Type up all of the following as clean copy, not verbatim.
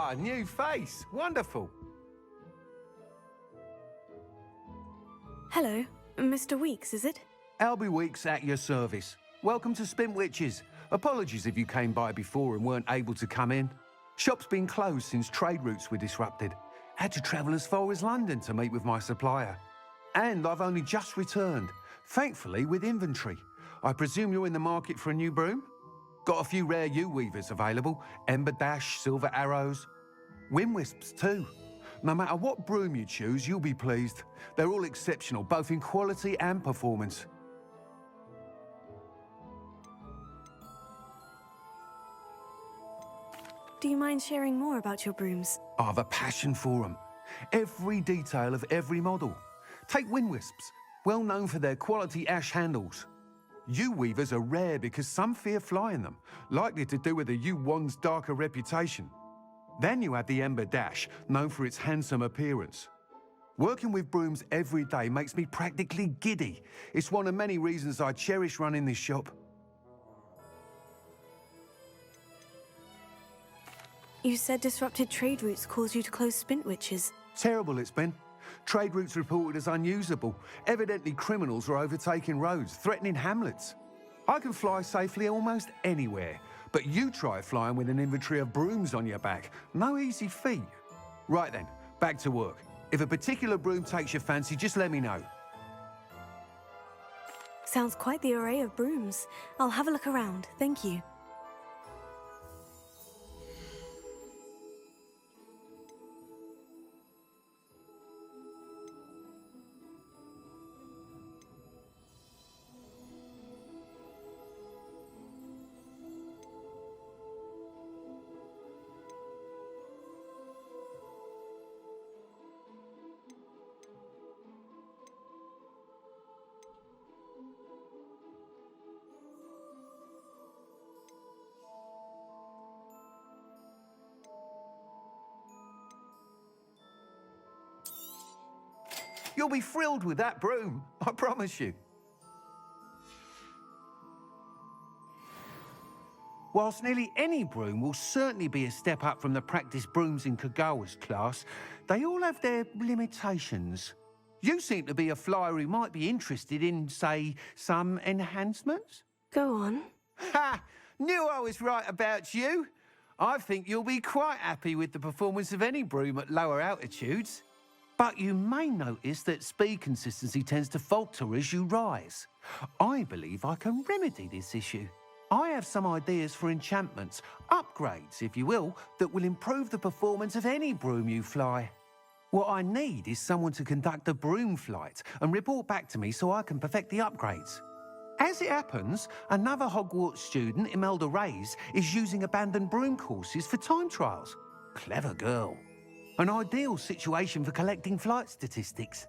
Ah, new face. Wonderful. Hello, Mr. Weeks, is it? Albie Weeks at your service. Welcome to Spintwitches. Apologies if you came by before and weren't able to come in. Shop's been closed since trade routes were disrupted. Had to travel as far as London to meet with my supplier. And I've only just returned, thankfully with inventory. I presume you're in the market for a new broom? Got a few rare U-weavers available. Ember Dash, Silver Arrows. Wind Wisps too. No matter what broom you choose, you'll be pleased. They're all exceptional, both in quality and performance. Do you mind sharing more about your brooms? I have a passion for them. Every detail of every model. Take Wind Wisps, well known for their quality ash handles. U-weavers are rare because some fear flying them, likely to do with the U-wand's darker reputation. Then you have the Ember Dash, known for its handsome appearance. Working with brooms every day makes me practically giddy. It's one of many reasons I cherish running this shop. You said disrupted trade routes caused you to close Spintwitches. Terrible it's been. Trade routes reported as unusable. Evidently criminals are overtaking roads, threatening hamlets. I can fly safely almost anywhere, but you try flying with an inventory of brooms on your back. No easy feat. Right then, back to work. If a particular broom takes your fancy, just let me know. Sounds quite the array of brooms. I'll have a look around, thank you. You'll be thrilled with that broom, I promise you. Whilst nearly any broom will certainly be a step up from the practice brooms in Kagawa's class, they all have their limitations. You seem to be a flyer who might be interested in, say, some enhancements? Go on. Ha! Knew I was right about you. I think you'll be quite happy with the performance of any broom at lower altitudes. But you may notice that speed consistency tends to falter as you rise. I believe I can remedy this issue. I have some ideas for enchantments, upgrades, if you will, that will improve the performance of any broom you fly. What I need is someone to conduct a broom flight and report back to me so I can perfect the upgrades. As it happens, another Hogwarts student, Imelda Reyes, is using abandoned broom courses for time trials. Clever girl. An ideal situation for collecting flight statistics.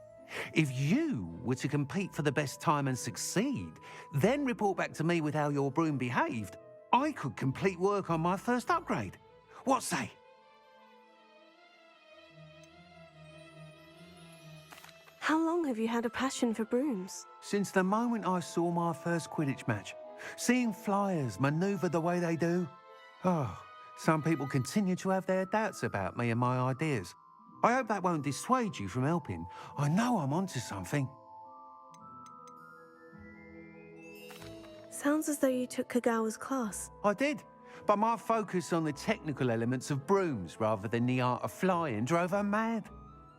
If you were to compete for the best time and succeed, then report back to me with how your broom behaved, I could complete work on my first upgrade. What say? How long have you had a passion for brooms? Since the moment I saw my first Quidditch match. Seeing flyers manoeuvre the way they do. Oh, some people continue to have their doubts about me and my ideas. I hope that won't dissuade you from helping. I know I'm onto something. Sounds as though you took Kagawa's class. I did, but my focus on the technical elements of brooms rather than the art of flying drove her mad.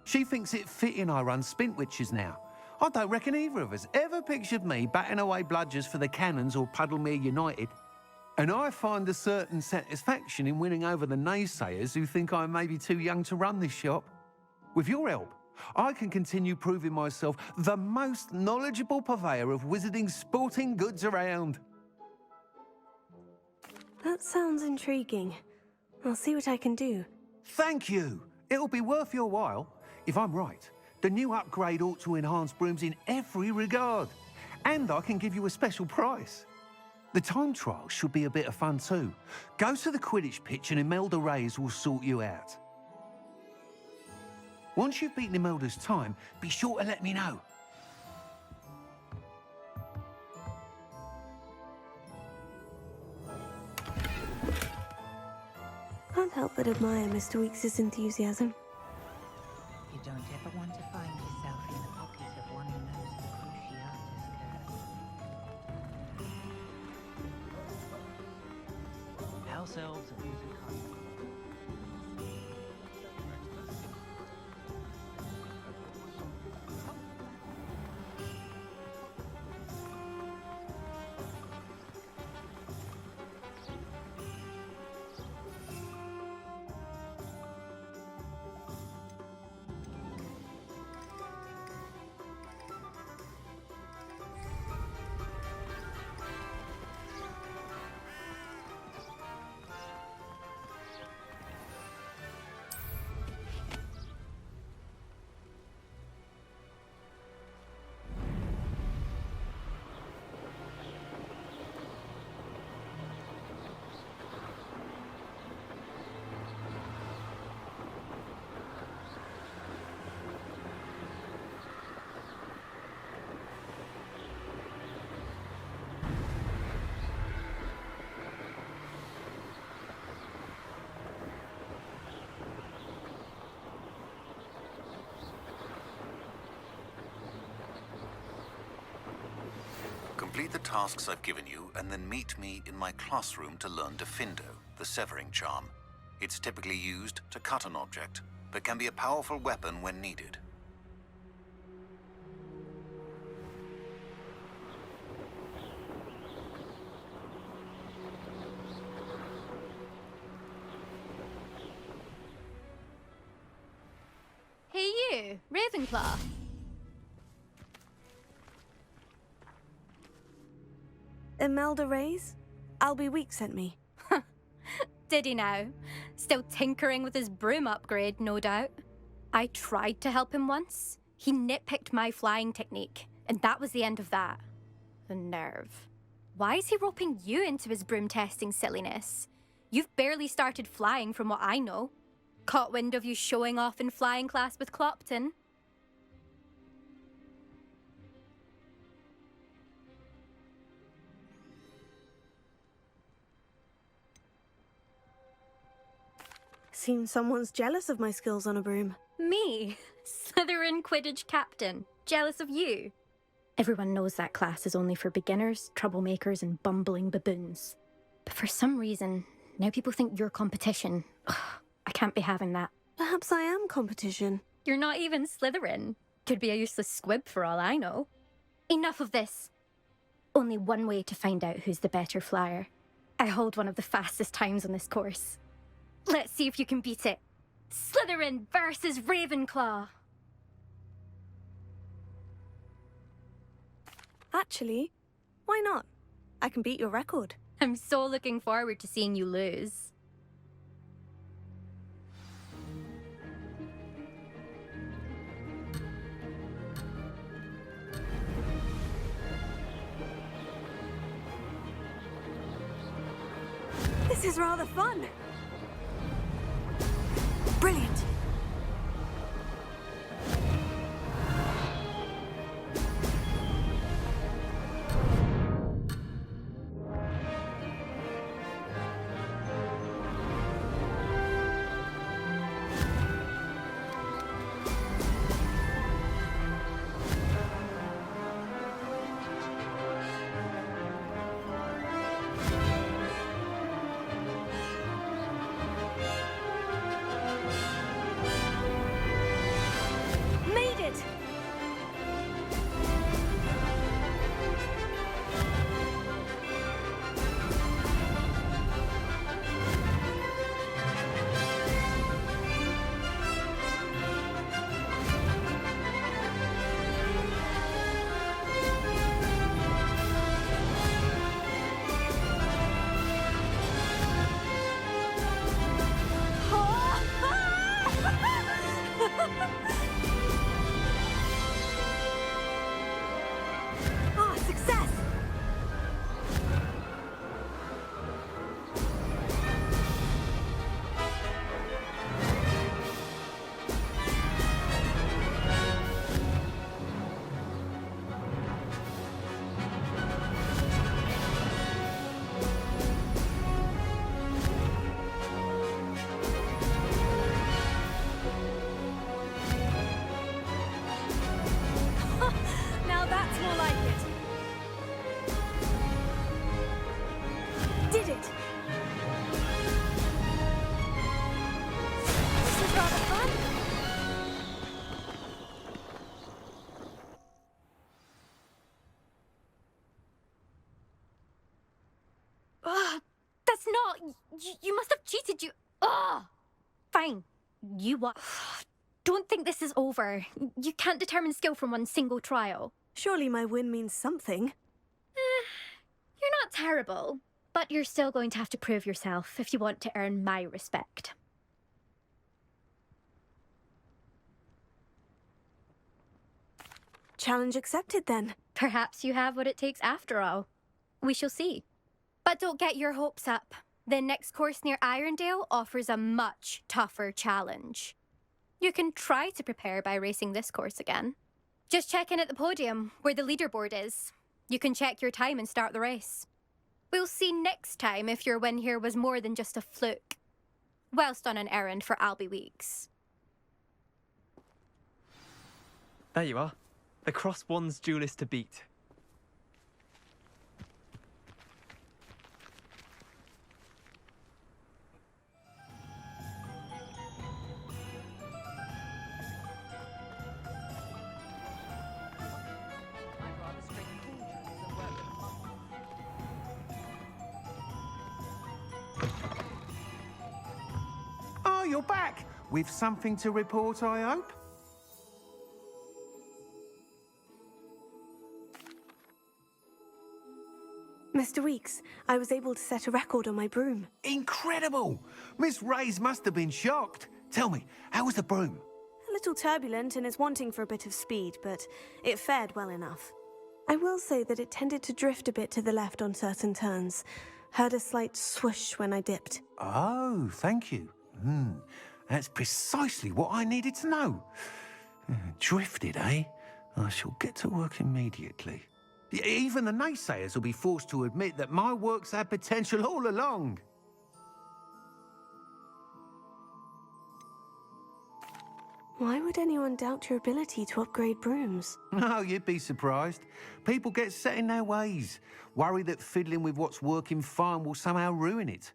She thinks it fitting I run Spintwitches now. I don't reckon either of us ever pictured me batting away bludgers for the Cannons or Puddlemere United. And I find a certain satisfaction in winning over the naysayers who think I may be too young to run this shop. With your help, I can continue proving myself the most knowledgeable purveyor of wizarding sporting goods around. That sounds intriguing. I'll see what I can do. Thank you. It'll be worth your while. If I'm right, the new upgrade ought to enhance brooms in every regard. And I can give you a special price. The time trial should be a bit of fun too. Go to the Quidditch pitch and Imelda Reyes will sort you out. Once you've beaten Imelda's time, be sure to let me know. can't help but admire Mr. Weekes' enthusiasm. You don't ever want to find yourself in the pocket of one of those Cruciatus curves. House elves and wizard hunters. Complete the tasks I've given you, and then meet me in my classroom to learn Defindo, the severing charm. It's typically used to cut an object, but can be a powerful weapon when needed. Hey you, Ravenclaw. Imelda Reyes? Albie Week sent me. Did he now? Still tinkering with his broom upgrade, no doubt. I tried to help him once. He nitpicked my flying technique, and that was the end of that. The nerve. Why is he roping you into his broom testing silliness? You've barely started flying from what I know. Caught wind of you showing off in flying class with Clopton. Seems someone's jealous of my skills on a broom. Me, Slytherin Quidditch captain, jealous of you. Everyone knows that class is only for beginners, troublemakers, and bumbling baboons. But for some reason, now people think you're competition. Ugh, I can't be having that. Perhaps I am competition. You're not even Slytherin. Could be a useless squib for all I know. Enough of this. Only one way to find out who's the better flyer. I hold one of the fastest times on this course. Let's see if you can beat it. Slytherin versus Ravenclaw. Actually, why not? I can beat your record. I'm so looking forward to seeing you lose. This is rather fun. Brilliant. Oh, you must have cheated, you... Oh! Fine. You what? Don't think this is over. You can't determine skill from one single trial. Surely my win means something. You're not terrible, but you're still going to have to prove yourself if you want to earn my respect. Challenge accepted then. Perhaps you have what it takes after all. We shall see. But don't get your hopes up. The next course near Irondale offers a much tougher challenge. You can try to prepare by racing this course again. Just check in at the podium, where the leaderboard is. You can check your time and start the race. We'll see next time if your win here was more than just a fluke. Whilst on an errand for Albie Weeks. There you are. The Cross Wands duelist to beat. Oh, you're back. With something to report, I hope? Mr. Weeks, I was able to set a record on my broom. Incredible! Miss Reyes must have been shocked. Tell me, how was the broom? A little turbulent and is wanting for a bit of speed, but it fared well enough. I will say that it tended to drift a bit to the left on certain turns. Heard a slight swoosh when I dipped. Oh, thank you. That's precisely what I needed to know. Drifted, eh? I shall get to work immediately. Even the naysayers will be forced to admit that my work's had potential all along. Why would anyone doubt your ability to upgrade brooms? No, you'd be surprised. People get set in their ways, worry that fiddling with what's working fine will somehow ruin it.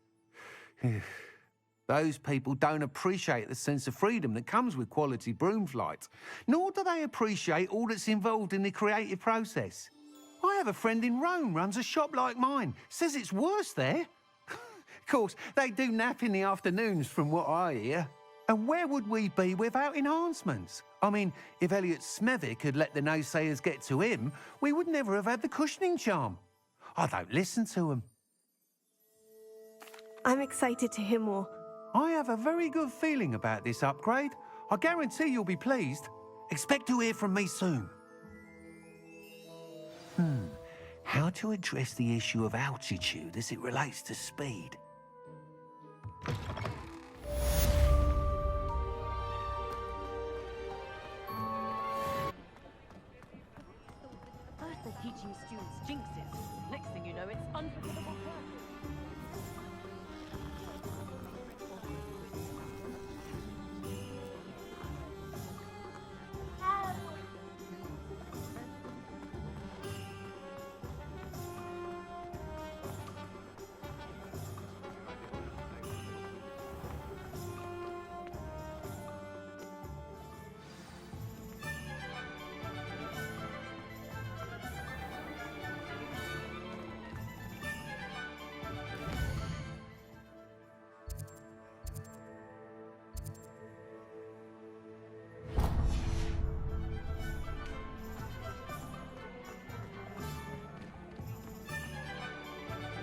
Those people don't appreciate the sense of freedom that comes with quality broom flight, nor do they appreciate all that's involved in the creative process. I have a friend in Rome runs a shop like mine, says it's worse there. Of course, they do nap in the afternoons from what I hear. And where would we be without enhancements? I mean, if Elliot Smethwick had let the naysayers get to him, we would never have had the cushioning charm. I don't listen to them. I'm excited to hear more. I have a very good feeling about this upgrade. I guarantee you'll be pleased. Expect to hear from me soon. How to address the issue of altitude as it relates to speed? First they're teaching students jinxes. Next thing you know, it's unforgivable.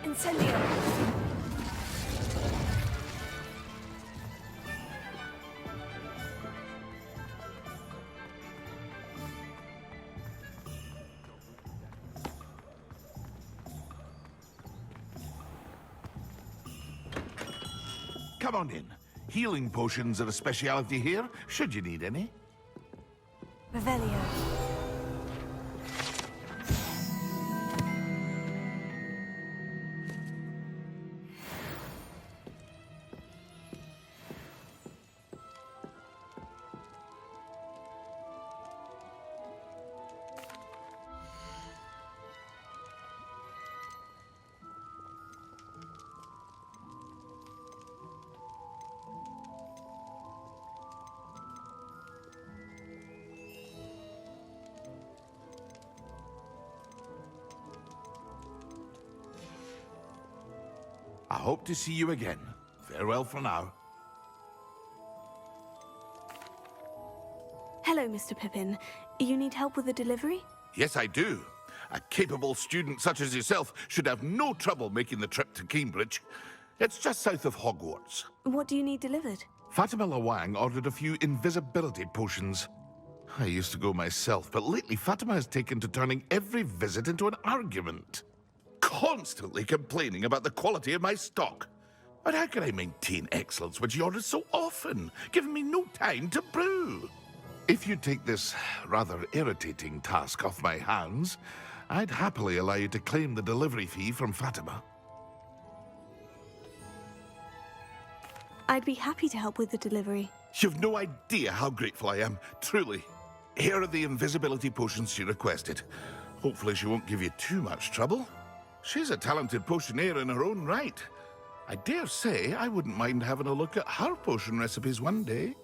Incendio! Come on in. Healing potions are a speciality here, should you need any. Revelio. hope to see you again. Farewell for now. Hello, Mr. Pippin. You need help with a delivery? Yes, I do. A capable student such as yourself should have no trouble making the trip to Cambridge. It's just south of Hogwarts. What do you need delivered? Fatima Lawang ordered a few invisibility potions. I used to go myself, but lately Fatima has taken to turning every visit into an argument. Constantly complaining about the quality of my stock. But how can I maintain excellence when she orders so often, giving me no time to brew? If you take this rather irritating task off my hands, I'd happily allow you to claim the delivery fee from Fatima. I'd be happy to help with the delivery. You've no idea how grateful I am, truly. Here are the invisibility potions she requested. Hopefully she won't give you too much trouble. She's a talented potioneer in her own right. I dare say I wouldn't mind having a look at her potion recipes one day.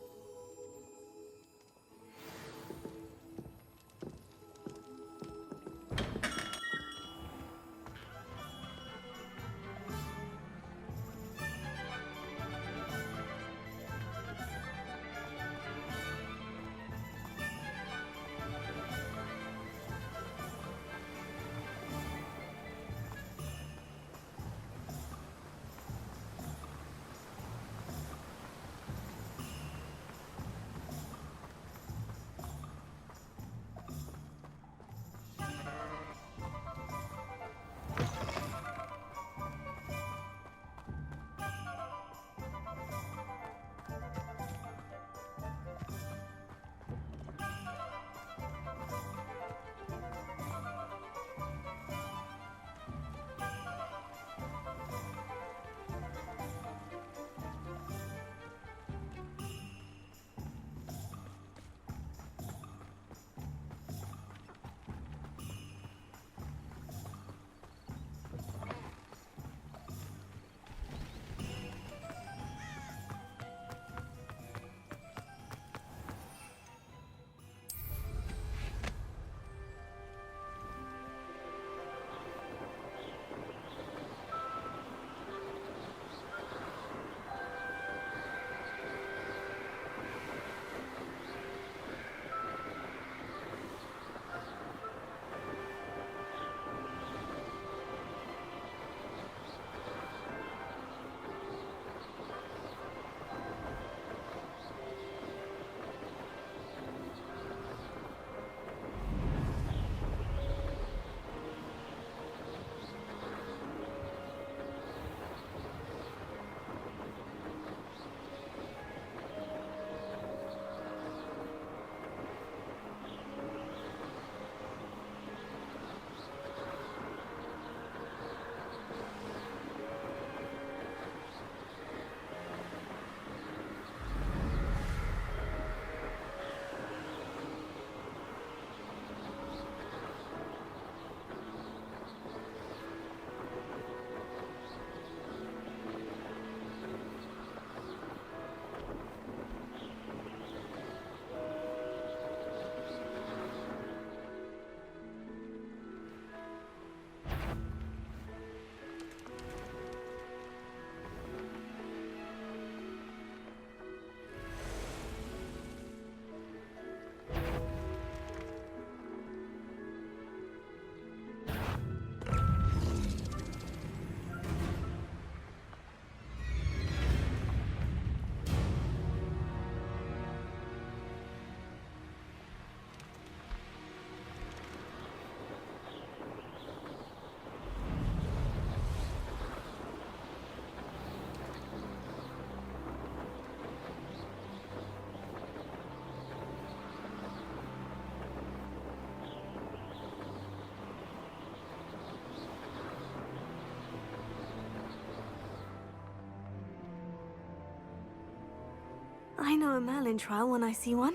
I know a Merlin trial when I see one.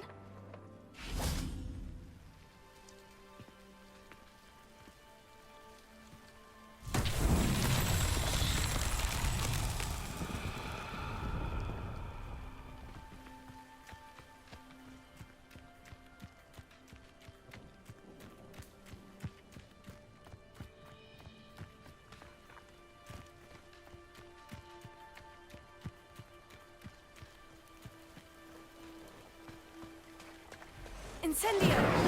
Incendio!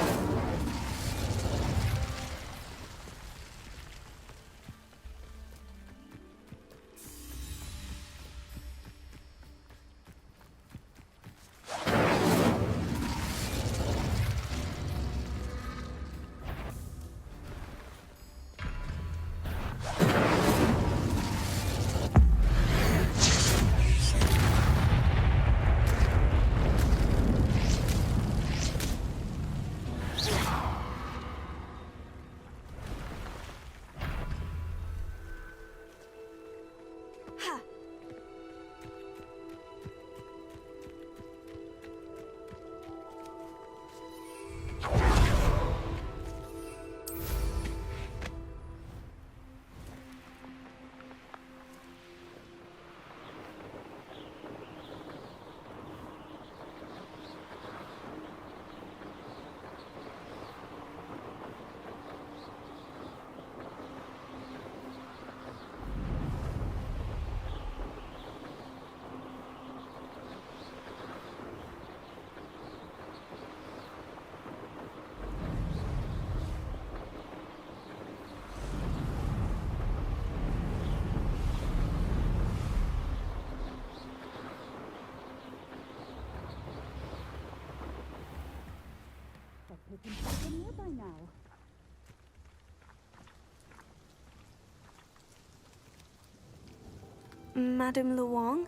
Madame Luong,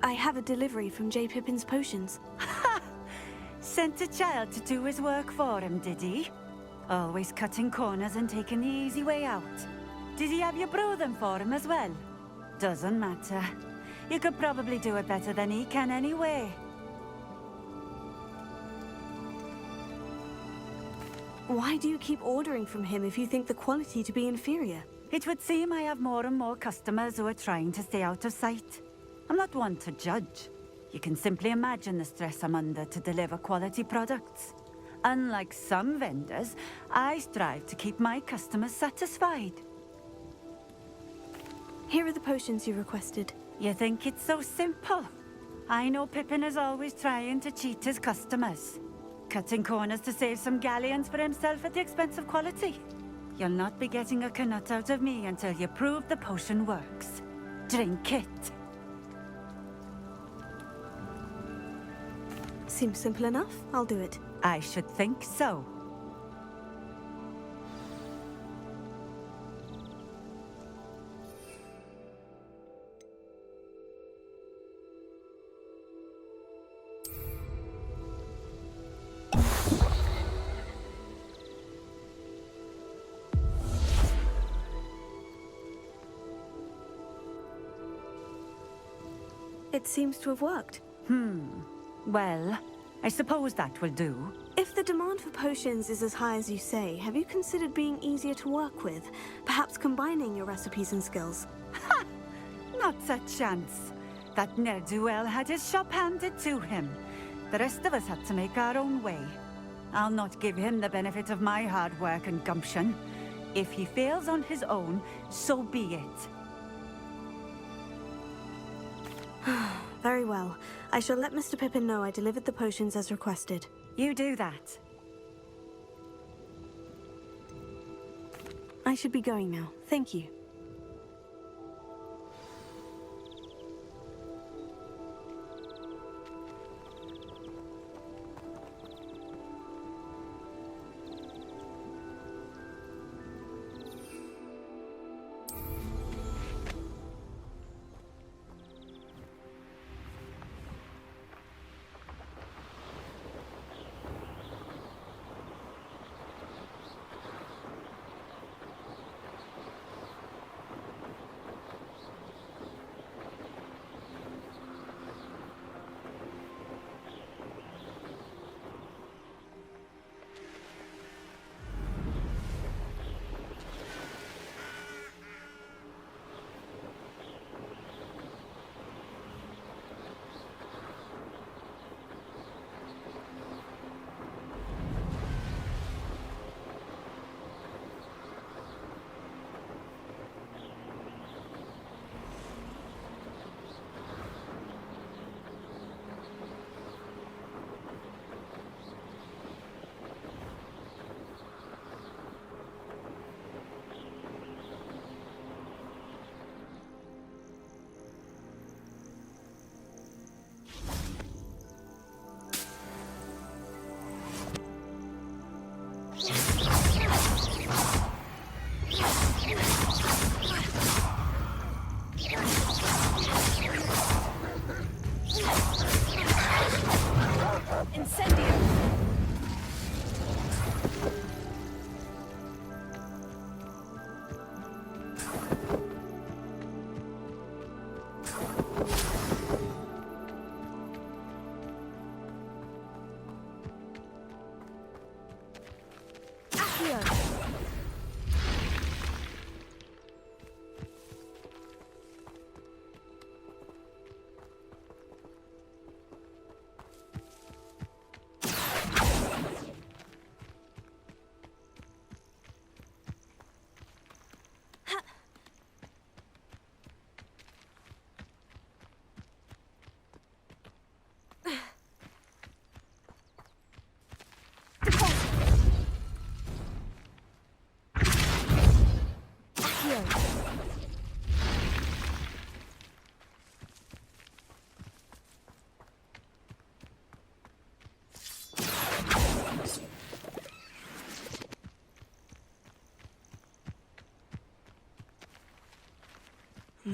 I have a delivery from J. Pippin's potions. Sent a child to do his work for him, did he? Always cutting corners and taking the easy way out. Did he have you brew them for him as well? Doesn't matter. You could probably do it better than he can anyway. Why do you keep ordering from him if you think the quality to be inferior? It would seem I have more and more customers who are trying to stay out of sight. I'm not one to judge. You can simply imagine the stress I'm under to deliver quality products. Unlike some vendors, I strive to keep my customers satisfied. Here are the potions you requested. You think it's so simple? I know Pippin is always trying to cheat his customers. Cutting corners to save some galleons for himself at the expense of quality. You'll not be getting a knut out of me until you prove the potion works. Drink it. Seems simple enough. I'll do it. I should think so. It seems to have worked. Well, I suppose that will do. If the demand for potions is as high as you say, have you considered being easier to work with? Perhaps combining your recipes and skills? Not a chance. That ne'er-do-well had his shop handed to him. The rest of us had to make our own way. I'll not give him the benefit of my hard work and gumption. If he fails on his own, so be it. Very well. I shall let Mr. Pippin know I delivered the potions as requested. You do that. I should be going now. Thank you.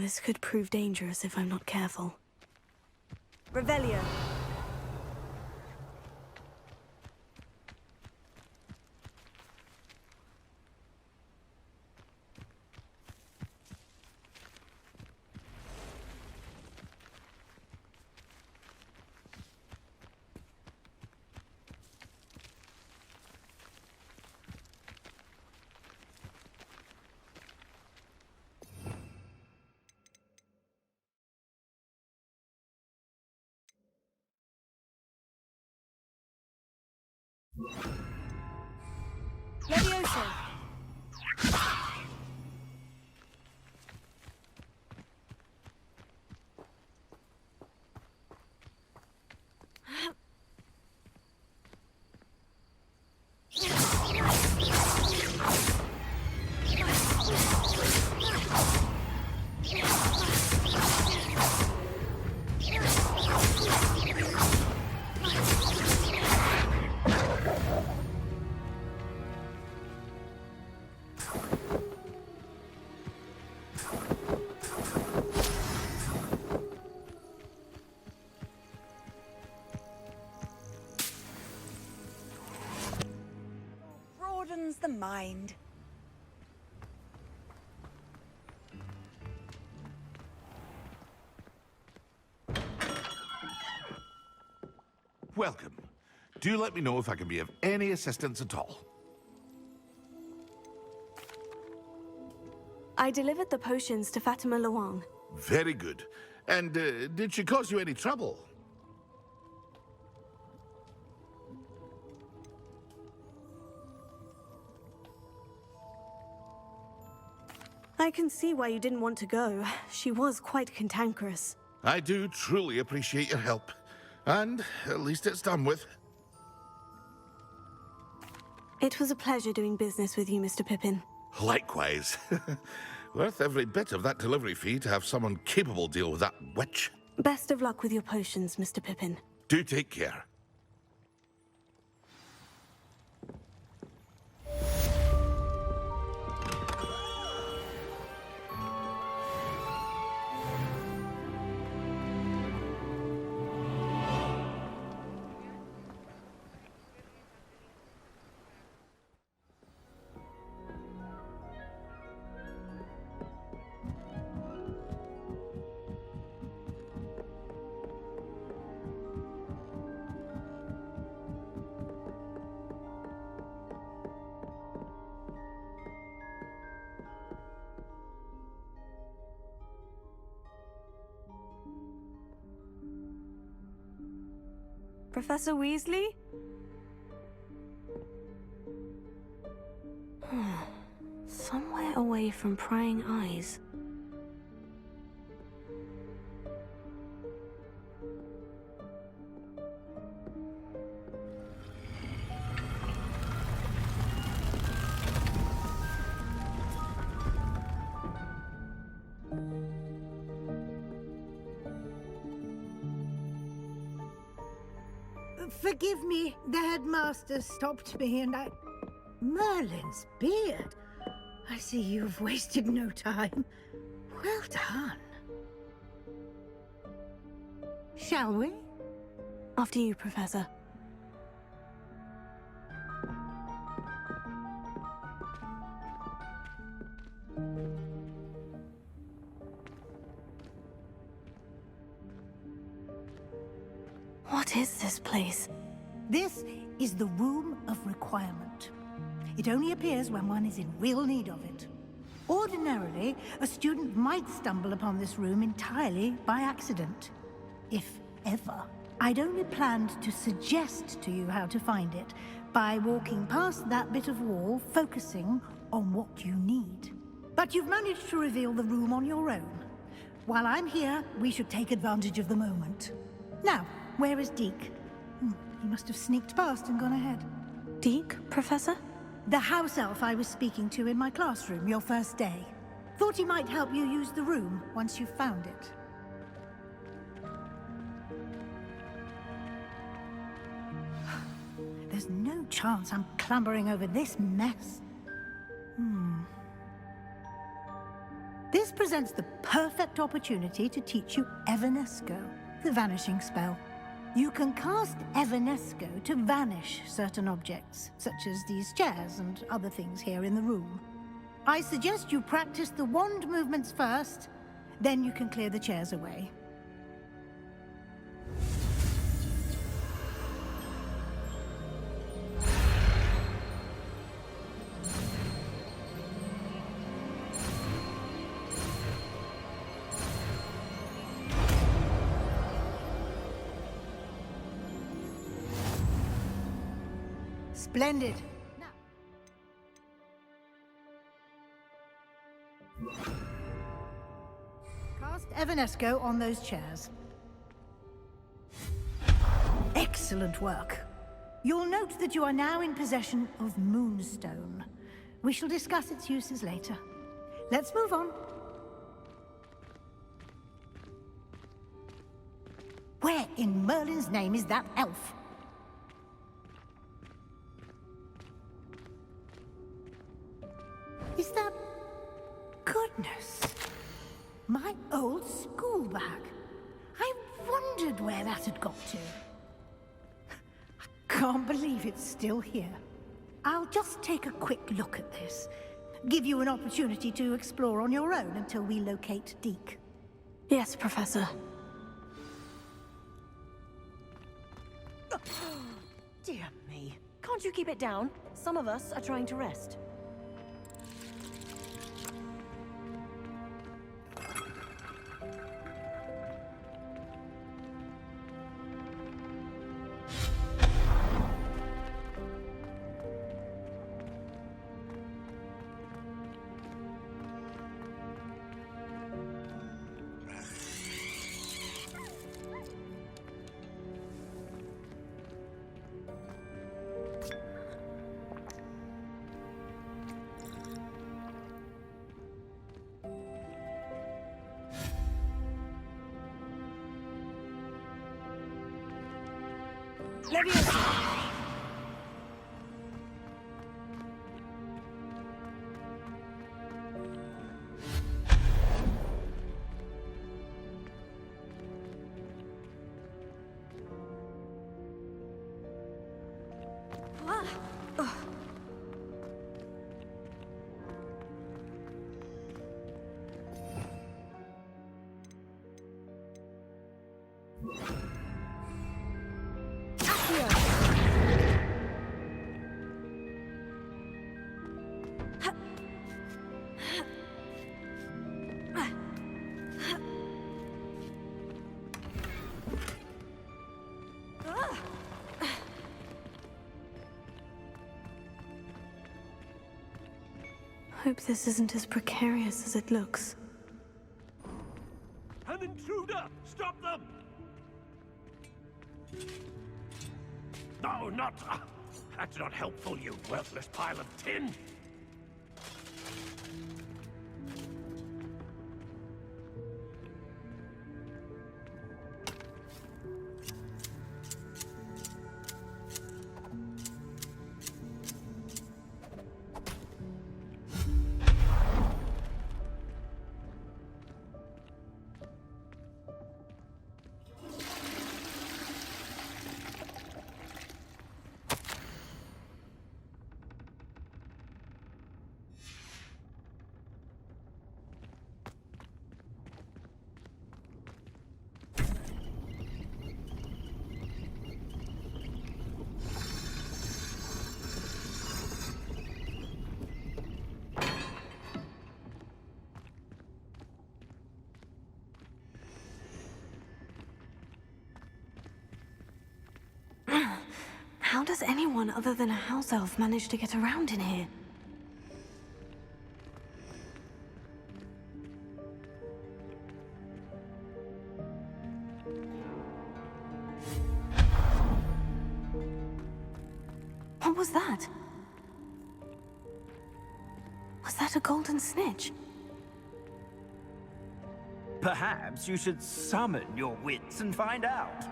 This could prove dangerous if I'm not careful. Revelio. Levioso. Broadens the mind. Welcome. Do let me know if I can be of any assistance at all. I delivered the potions to Fatima Luang. Very good. And did she cause you any trouble? I can see why you didn't want to go. She was quite cantankerous. I do truly appreciate your help. And at least it's done with. It was a pleasure doing business with you, Mr. Pippin. Likewise. Worth every bit of that delivery fee to have someone capable deal with that witch. Best of luck with your potions, Mr. Pippin. Do take care. Professor Weasley? Somewhere away from prying eyes. Forgive me, the headmaster stopped me and I... Merlin's beard. I see you've wasted no time. Well done. Shall we? After you, Professor. What is this place? This is the Room of Requirement. It only appears when one is in real need of it. Ordinarily, a student might stumble upon this room entirely by accident. If ever. I'd only planned to suggest to you how to find it by walking past that bit of wall, focusing on what you need. But you've managed to reveal the room on your own. While I'm here, we should take advantage of the moment. Now, where is Deke? He must have sneaked past and gone ahead. Deke, Professor? The house elf I was speaking to in my classroom your first day. Thought he might help you use the room once you've found it. There's no chance I'm clambering over this mess. This This presents the perfect opportunity to teach you Evanesco, the vanishing spell. You can cast Evanesco to vanish certain objects, such as these chairs and other things here in the room. I suggest you practice the wand movements first, then you can clear the chairs away. Splendid. Now, cast Evanesco on those chairs. Excellent work. You'll note that you are now in possession of Moonstone. We shall discuss its uses later. Let's move on. Where in Merlin's name is that elf? Is that... Goodness. My old school bag. I wondered where that had got to. I can't believe it's still here. I'll just take a quick look at this. Give you an opportunity to explore on your own until we locate Deke. Yes, Professor. Dear me. Can't you keep it down? Some of us are trying to rest. Hope this isn't as precarious as it looks. An intruder! Stop them! No, not... That's not helpful, you worthless pile of tin! How does anyone other than a house elf manage to get around in here? What was that? Was that a golden snitch? Perhaps you should summon your wits and find out.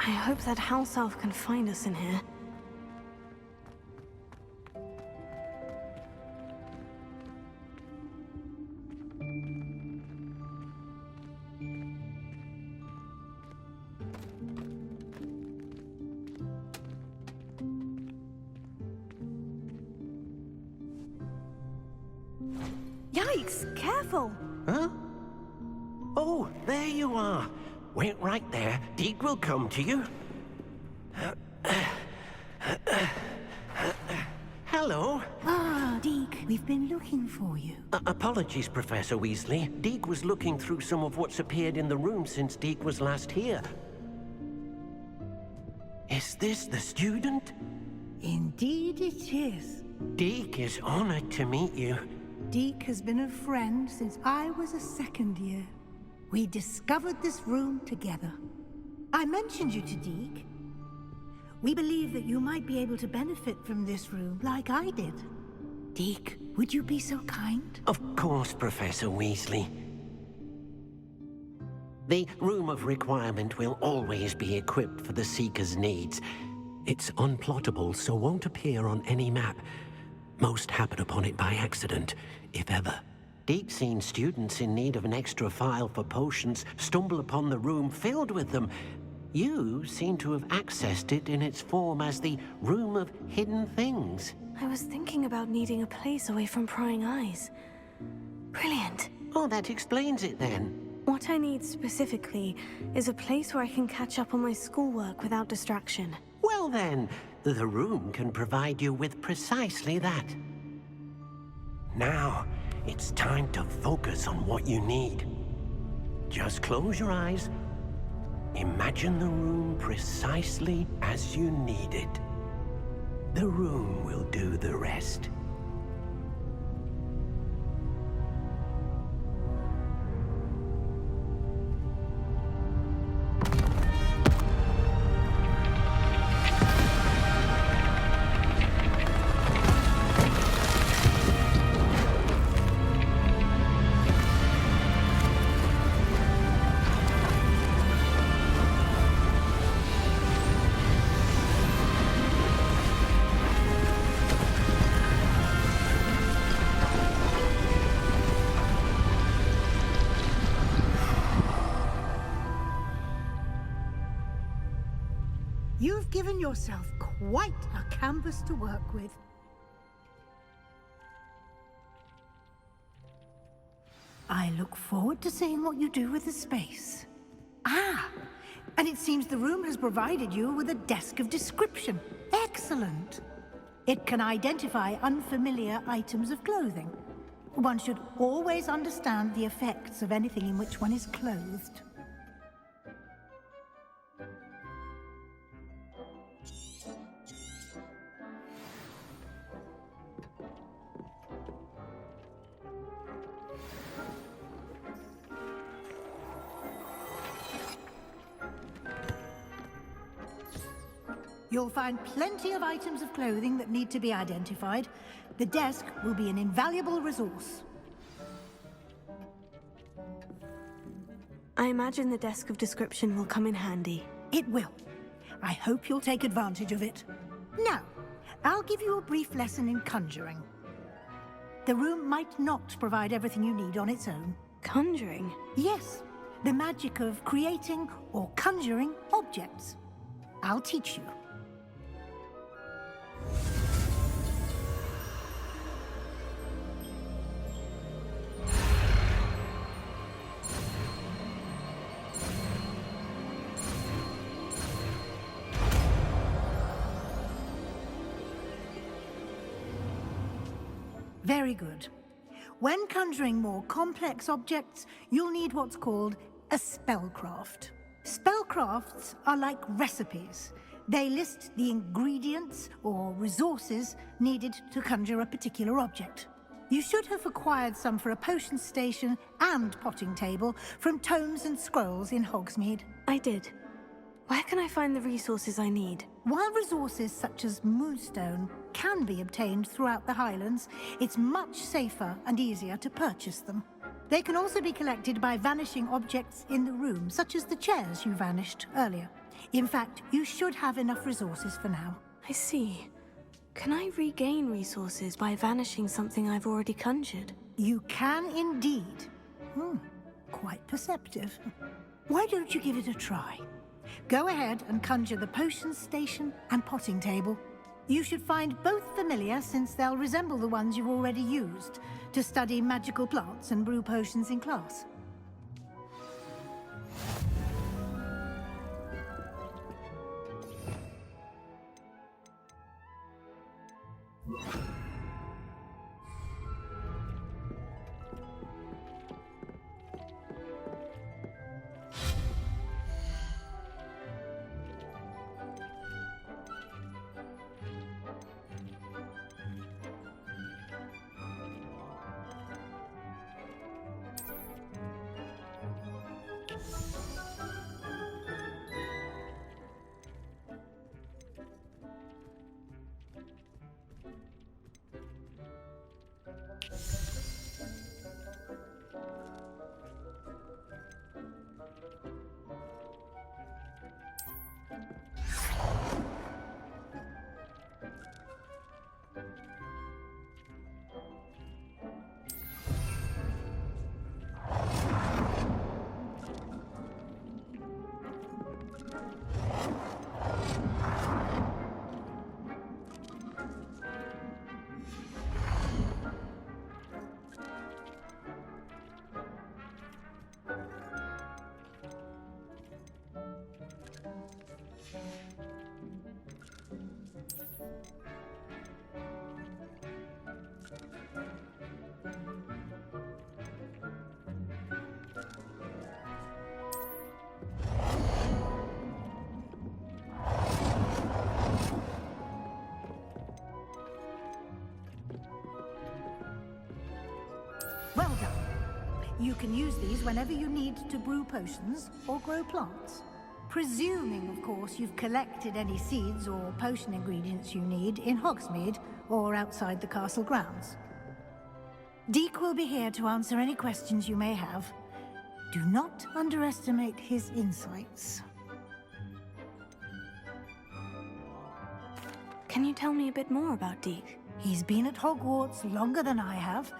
I hope that house elf can find us in here. Yikes! Careful! Huh? Oh, there you are. Wait right there. Deke will come to you. Hello. Ah, Deke, we've been looking for you. Apologies, Professor Weasley. Deke was looking through some of what's appeared in the room since Deke was last here. Is this the student? Indeed it is. Deke is honored to meet you. Deke has been a friend since I was a second year. We discovered this room together. I mentioned you to Deke. We believe that you might be able to benefit from this room like I did. Deke, would you be so kind? Of course, Professor Weasley. The Room of Requirement will always be equipped for the Seeker's needs. It's unplottable, so won't appear on any map. Most happen upon it by accident, if ever. Deke's seen students in need of an extra file for potions stumble upon the room filled with them. You seem to have accessed it in its form as the Room of Hidden Things. I was thinking about needing a place away from prying eyes. Brilliant. Oh, that explains it then. What I need specifically is a place where I can catch up on my schoolwork without distraction. Well then, the room can provide you with precisely that. Now, it's time to focus on what you need. Just close your eyes. Imagine the room precisely as you need it. The room will do the rest. You've given yourself quite a canvas to work with. I look forward to seeing what you do with the space. Ah, and it seems the room has provided you with a desk of description. Excellent. It can identify unfamiliar items of clothing. One should always understand the effects of anything in which one is clothed. You'll find plenty of items of clothing that need to be identified. The desk will be an invaluable resource. I imagine the desk of description will come in handy. It will. I hope you'll take advantage of it. Now, I'll give you a brief lesson in conjuring. The room might not provide everything you need on its own. Conjuring? Yes, the magic of creating or conjuring objects. I'll teach you. Very good. When conjuring more complex objects, you'll need what's called a spellcraft. Spellcrafts are like recipes. They list the ingredients or resources needed to conjure a particular object. You should have acquired some for a potion station and potting table from tomes and scrolls in Hogsmeade. I did. Where can I find the resources I need? While resources such as Moonstone can be obtained throughout the Highlands, it's much safer and easier to purchase them. They can also be collected by vanishing objects in the room, such as the chairs you vanished earlier. In fact, you should have enough resources for now. I see. Can I regain resources by vanishing something I've already conjured? You can indeed. Quite perceptive. Why don't you give it a try? Go ahead and conjure the potions station and potting table. You should find both familiar, since they'll resemble the ones you've already used to study magical plants and brew potions in class. Well done. You can use these whenever you need to brew potions or grow plants. Presuming, of course, you've collected any seeds or potion ingredients you need in Hogsmeade or outside the castle grounds. Deek will be here to answer any questions you may have. Do not underestimate his insights. Can you tell me a bit more about Deek? He's been at Hogwarts longer than I have,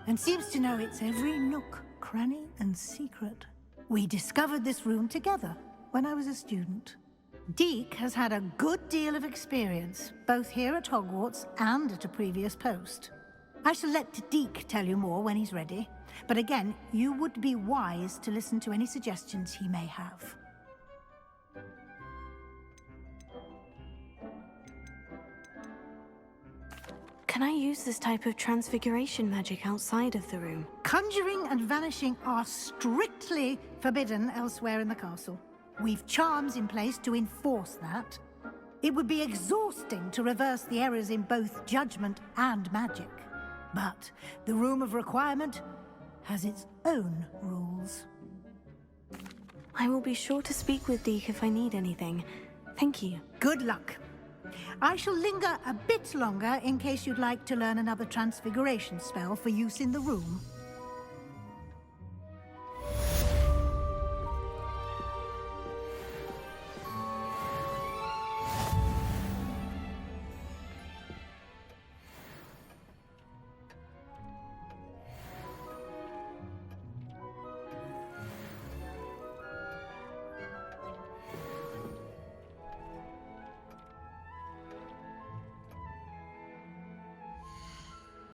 and seems to know its every nook, cranny, and secret. We discovered this room together when I was a student. Deek has had a good deal of experience, both here at Hogwarts and at a previous post. I shall let Deek tell you more when he's ready, but again, you would be wise to listen to any suggestions he may have. Can I use this type of transfiguration magic outside of the room? Conjuring and vanishing are strictly forbidden elsewhere in the castle. We've charms in place to enforce that. It would be exhausting to reverse the errors in both judgment and magic. But the Room of Requirement has its own rules. I will be sure to speak with Deek if I need anything. Thank you. Good luck. I shall linger a bit longer in case you'd like to learn another transfiguration spell for use in the room.